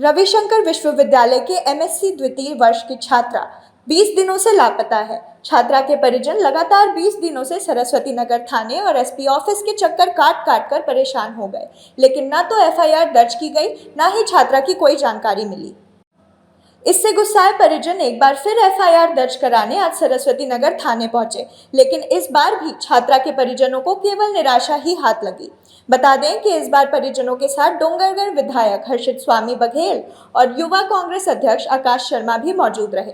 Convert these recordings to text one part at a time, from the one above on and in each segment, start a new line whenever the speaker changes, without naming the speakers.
रविशंकर विश्वविद्यालय के एमएससी द्वितीय वर्ष की छात्रा 20 दिनों से लापता है। छात्रा के परिजन लगातार 20 दिनों से सरस्वती नगर थाने और एसपी ऑफिस के चक्कर काट काट कर परेशान हो गए, लेकिन न तो एफआईआर दर्ज की गई, न ही छात्रा की कोई जानकारी मिली। इससे गुस्साए परिजन एक बार फिर एफआईआर दर्ज कराने आज सरस्वती नगर थाने पहुंचे, लेकिन इस बार भी छात्रा के परिजनों को केवल निराशा ही हाथ लगी। बता दें कि इस बार परिजनों के साथ डोंगरगढ़ विधायक हर्षित स्वामी बघेल और युवा कांग्रेस अध्यक्ष आकाश शर्मा भी मौजूद रहे।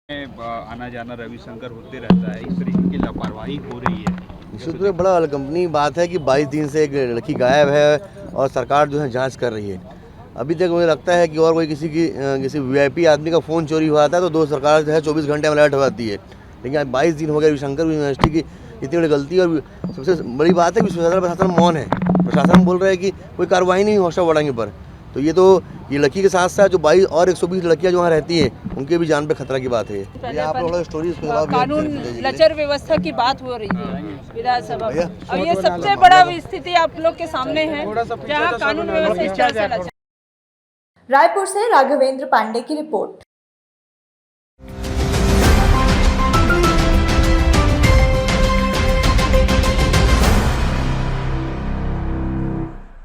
आना जाना रविशंकर होते रहता है, इस तरीके की लापरवाही हो रही है।
निश्चित रूप से बड़ा गंभीर बात है कि 22 दिन से एक लड़की गायब है और सरकार जो है जांच कर रही है। अभी तक मुझे लगता है कि और कोई किसी वीआईपी आदमी का फ़ोन चोरी हुआ था तो दो सरकार जो है 24 घंटे में अलर्ट हो जाती है, लेकिन आज 22 दिन हो गए। रविशंकर यूनिवर्सिटी की इतनी बड़ी गलती, और सबसे बड़ी बात है कि विश्वविद्यालय प्रशासन मौन है। प्रशासन बोल रहा है कि कोई कार्रवाई नहीं हौसला बढ़ाने पर। तो ये लड़की के साथ साथ जो 22 और 120 लड़कियां जो वहाँ रहती हैं उनके भी जान पे खतरा की बात है। ये आप लोग स्टोरी
कानून लचर व्यवस्था की बात हो रही है विधानसभा में। अब ये सबसे बड़ा स्थिति आप लोग के सामने है जहाँ कानून व्यवस्था इस तरह से लचर।
रायपुर से राघवेंद्र पांडे की रिपोर्ट।